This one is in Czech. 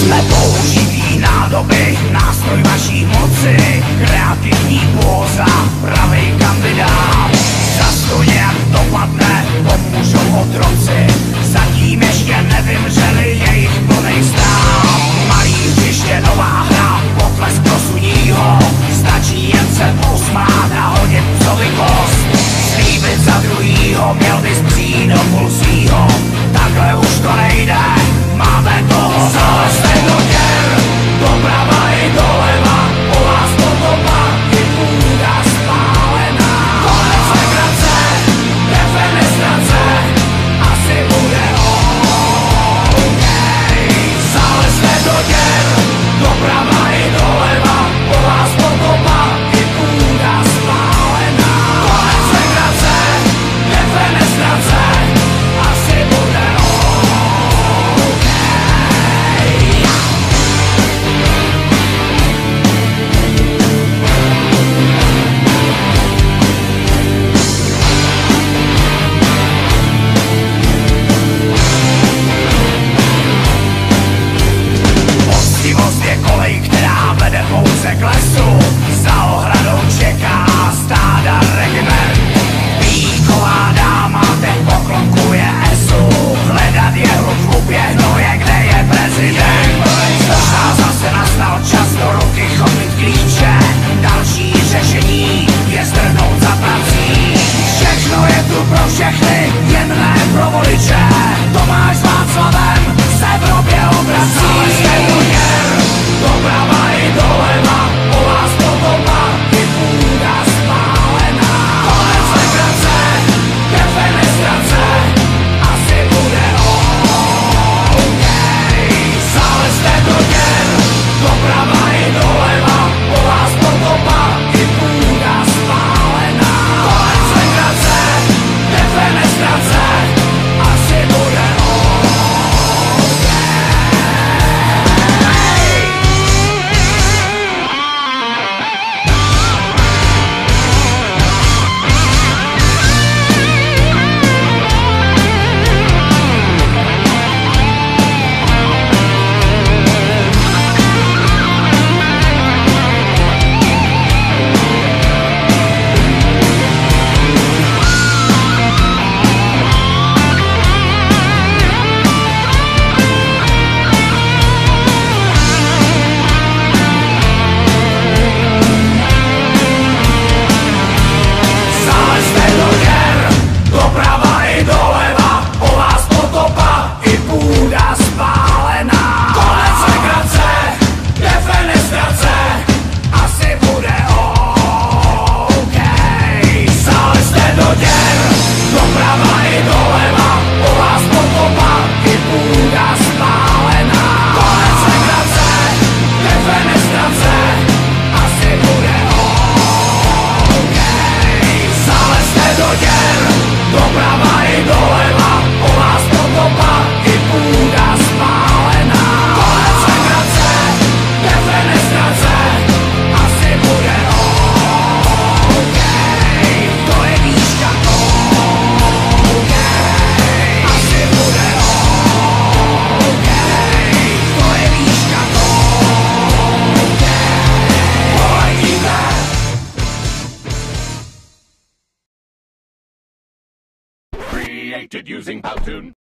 Jsme použití nádoby, nástroj vaší moci, kreativní póza, pravý kandidát. Zas to nějak dopadne, pomůžou otroci, zatím ještě nevymřeli jejich plnej stát. Malý hřiště, nová hra, potlesk prosuního, stačí jen se pousmát a hodit psovi kost. Slíbit za druhýho, měl bys přijít do půl svýho, takhle už to nejde, máme toho zalezte do děr, doprava i doleva, po vás potopa i půda spálená. Konec legrace, defenestrace, asi bude OK. Zalezte do děr, doprava i doleva, po vás potopa i půda spálená. Konec legrace, defenestrace, asi bude OK. Poctivost je kolej, která vede pouze k lesu, za ohradou čeká stáda regiment. Píková dáma teď poklonkuje esu, hledat jeho tlupě hnoje, kde je prezident. A zase nastal čas do ruky chopit klíče, další řešení je strhnout za prací. Všechno je tu pro všechny, jen ne pro voliče. Tomáš s Václavem se v Evropě obrací. Zalezte do děr, doprava i doleva, po vás potopa i půda spálená. Konec legrace, defenestrace, asi bude OK. Zalezte do děr, doprava i doleva, po vás potopa i půda spálená. Konec legrace, defenestrace, asi bude OK. Zalezte do děr, doprava i doleva, po vás potopa i půda spálená. Konec legrace, defenestrace, asi bude OK. Zalezte do děr, doprava i doleva, po vás potopa i půda spálená. Konec legrace, defenestrace, asi bude OK. Zalezte do děr, doprava i doleva, po vás potopa i půda spálená. Konec legrace, defenestrace, asi bude OK. To je výška OK. Asi bude OK. To je výška OK. Poletíme. Created using Powtoon.